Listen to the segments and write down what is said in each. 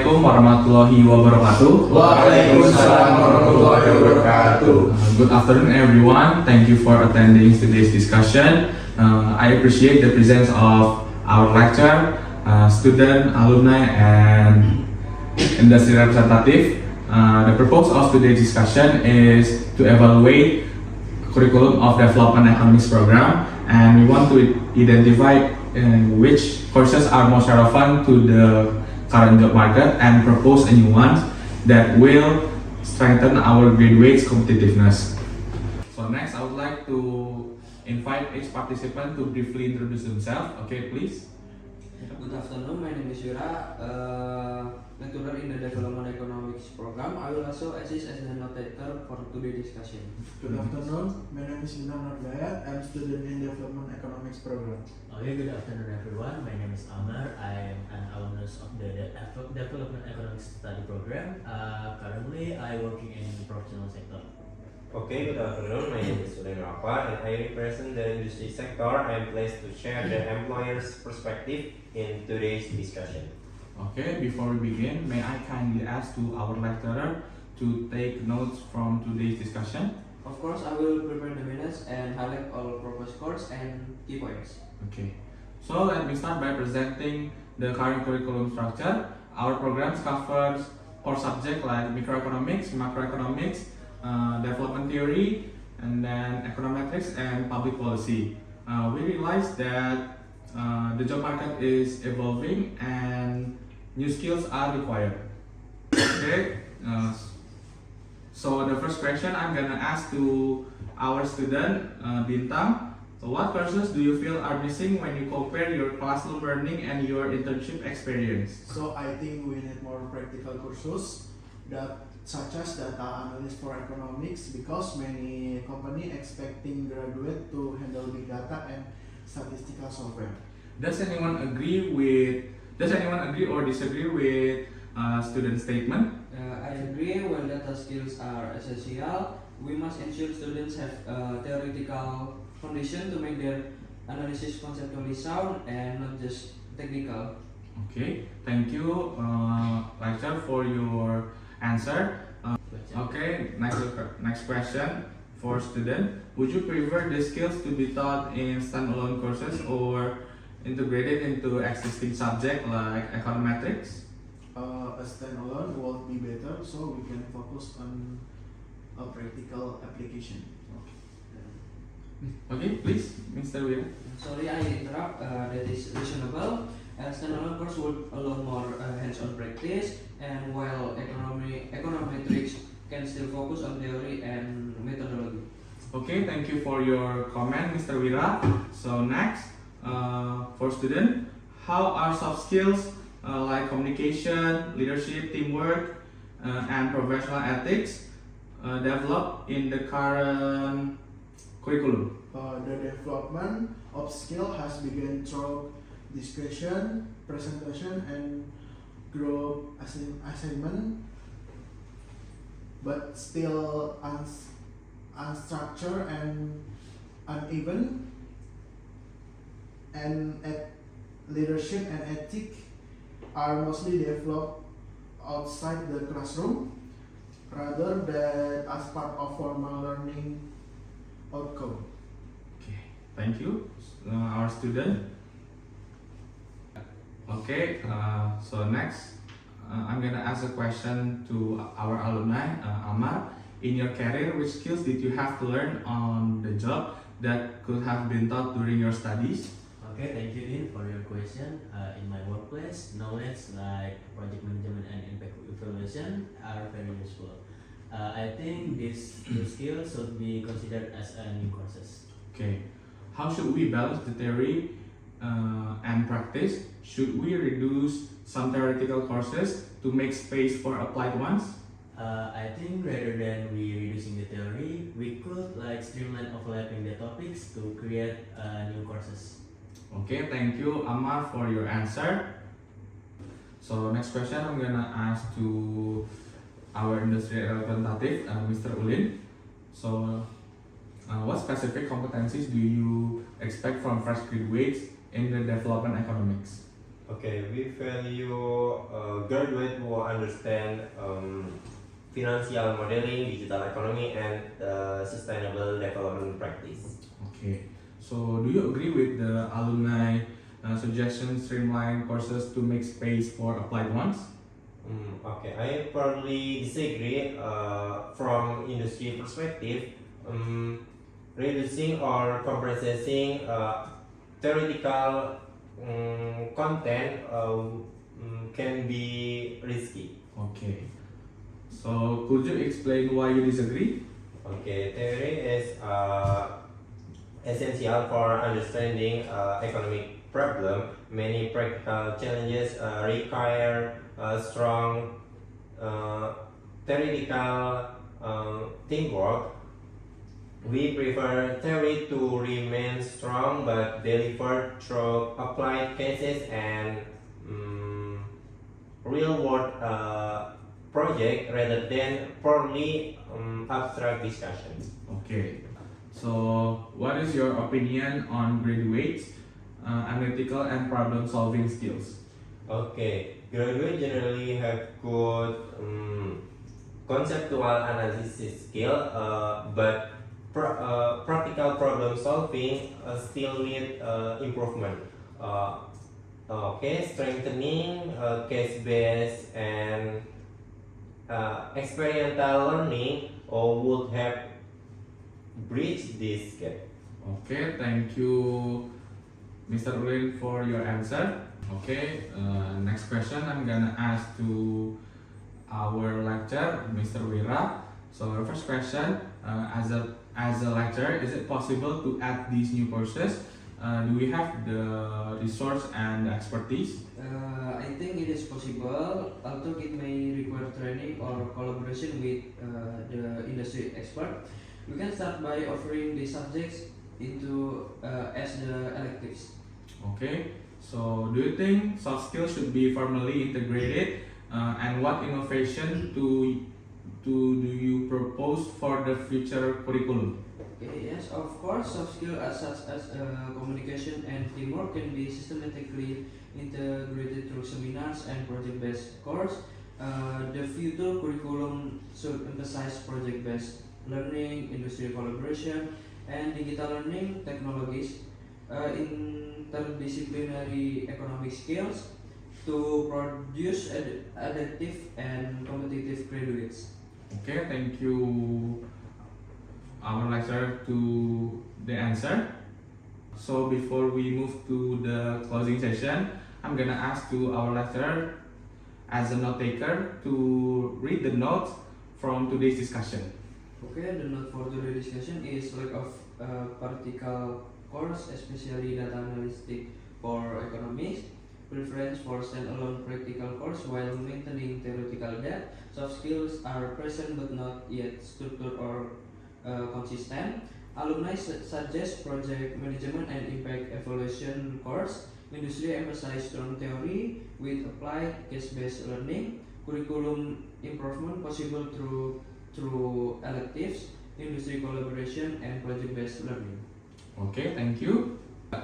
Assalamualaikum warahmatullahi wabarakatuh. Waalaikumsalam warahmatullahi wabarakatuh. Good afternoon, everyone. Thank you for attending today's discussion. I appreciate the presence of our lecturer, student, alumni, and industry representative. The purpose of today's discussion is to evaluate curriculum of development economics program, and we want to identify which courses are most relevant to the current job market and propose a new ones that will strengthen our graduates' competitiveness. So next, I would like to invite each participant to briefly introduce themselves. Okay, please. Good afternoon, my name is Yura, lecturer in the Development Economics program. I will also assist as the notator for today's discussion. Good afternoon, my name is Ilham Nordayat. I'm student in Development Economics program. Okay, good afternoon everyone. My name is Amar. I am an alumnus of the Development Economics Study Program. Currently, I working in professional sector. Okay, good afternoon. My name is Sulen Rafa and I represent the industry sector. I am pleased to share the employer's perspective in today's discussion. Okay, before we begin, may I kindly ask to our lecturer to take notes from today's discussion? Of course, I will prepare the minutes and highlight all proposed course and key points. Okay, so let me start by presenting the current curriculum structure. Our programs covers core subjects like microeconomics, macroeconomics, development theory, and then econometrics and public policy. We realize that the job market is evolving and new skills are required. Okay, so the first question I'm gonna ask to our student Bintang. So what courses do you feel are missing when you compare your classroom learning and your internship experience? So I think we need more practical courses that such as data analysis for economics, because many company expecting graduate to handle big data and statistical software. Does anyone agree or disagree with student statement? I agree, while data skills are essential, we must ensure students have theoretical foundation to make their analysis conceptually sound and not just technical. Okay, thank you, lecturer, for your answer. Okay, next question for student. Would you prefer the skills to be taught in standalone courses or integrated into existing subject like econometrics? A standalone would be better, so we can focus on a practical application. Okay, please, Mr. Will. Sorry, I interrupt. That is reasonable. A standalone course would allow more hands-on practice, and while econometrics can still focus on theory and methodology. Okay, thank you for your comment, Mr. Wira. So next, for student, how are soft skills like communication, leadership, teamwork, and professional ethics developed in the current curriculum? The development of skill has begun through discussion, presentation, and group assignment, but still unstructured and uneven. And leadership and ethics are mostly developed outside the classroom rather than as part of formal learning outcome. Okay, thank you, our student. Okay, so next, I'm gonna ask a question to our alumni, Amar. In your career, which skills did you have to learn on the job that could have been taught during your studies? Okay, thank you Dean for your question. In my workplace, knowledge like project management and impact evaluation are very useful. I think these new skills should be considered as a new courses. Okay, how should we balance the theory and practice? Should we reduce some theoretical courses to make space for applied ones? I think rather than we reducing the theory, we could like streamline overlapping the topics to create new courses. Okay, thank you, Amar, for your answer. So next question I'm gonna ask to our industry representative, Mr. Ulin. So, what specific competencies do you expect from fresh graduates in the development economics? Okay, we value graduate who understand financial modeling, digital economy, and sustainable development practice. Okay. So do you agree with the alumni suggestion streamline courses to make space for applied ones? Okay, I probably disagree. From industry perspective, reducing or compressing theoretical content can be risky. Okay. So could you explain why you disagree? Okay, theory is essential for understanding economic problem. Many practical challenges require strong theoretical teamwork. We prefer theory to remain strong but delivered through applied cases and real-world project rather than purely abstract discussions. Okay. So what is your opinion on graduates' analytical and problem-solving skills? Okay, graduates generally have good conceptual analysis skill, but practical problem solving still need improvement. Okay, strengthening case-based and experiential learning would help bridge this gap. Okay, thank you, Mr. Ulin, for your answer. Okay, next question I'm gonna ask to our lecturer, Mr. Wira. So the first question, as a lecturer, is it possible to add these new courses? Do we have the resource and expertise? I think it is possible, although it may require training or collaboration with the industry expert. We can start by offering the subjects into as the electives. Okay, so do you think soft skills should be formally integrated? And what innovation do you propose for the future curriculum? Okay, yes, of course, soft skills such as communication and teamwork can be systematically integrated through seminars and project-based course. The future curriculum should emphasize project-based learning, industry collaboration, and digital learning technologies, interdisciplinary economic skills to produce adaptive and competitive graduates. Okay, thank you, our lecturer, to the answer. So before we move to the closing session, I'm gonna ask to our lecturer as a note taker to read the notes from today's discussion. Okay, the note for today's discussion is lack of practical course, especially data analytics for economics, preference for standalone practical course while maintaining theoretical depth. Soft skills are present but not yet structured or consistent. Alumni suggest project management and impact evaluation course. Industry emphasize strong theory with applied case-based learning. Curriculum improvement possible through electives, industry collaboration, and project-based learning. Okay, thank you.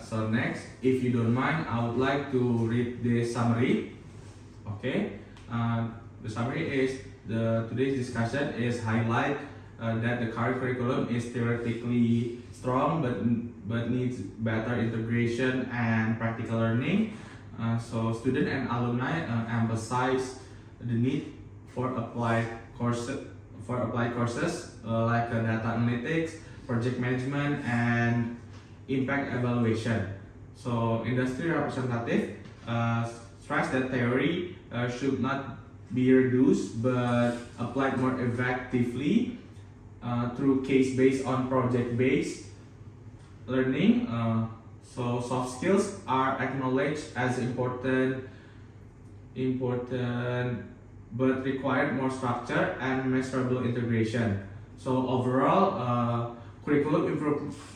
So next, if you don't mind, I would like to read the summary. Okay, the summary is today's discussion is highlight that the current curriculum is theoretically strong but needs better integration and practical learning. So student and alumni emphasize the need for applied courses like data analytics, project management, and impact evaluation. So industry representative stress that theory should not be reduced but applied more effectively through case-based on project-based learning. So soft skills are acknowledged as important but required more structure and measurable integration. So overall, curriculum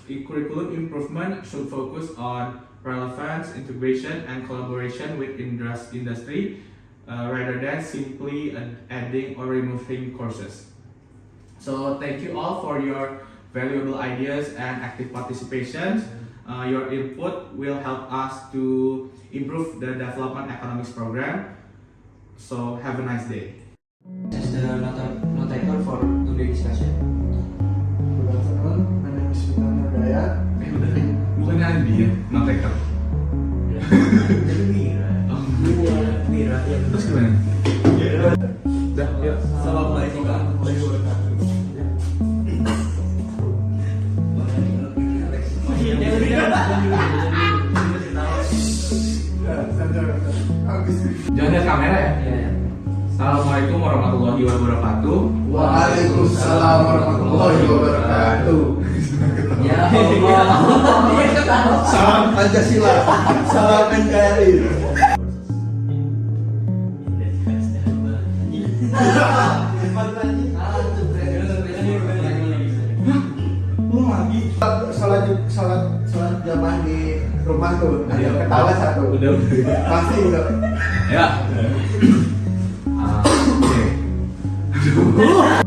improvement should focus on relevance, integration, and collaboration with industry rather than simply adding or removing courses. So thank you all for your valuable ideas and active participation. Your input will help us to improve the development economics program. So have a nice day. As the notator for today's discussion. Good afternoon, my name is Vita Nurdaya. Bukannya Andi ya, not taker. Jadi Mira. Mira ya. Terus gimana? Udah, yuk. Assalamualaikum warahmatullahi wabarakatuh. Jangan lihat kamera ya. Iya. Assalamualaikum warahmatullahi wabarakatuh. Waalaikumsalam warahmatullahi wabarakatuh. Ya Allah. Salam Pancasila, salam NKRI. Salat jamaah di rumah tuh ada ketawa satu. Udah. Pasti udah. Ya. Oke.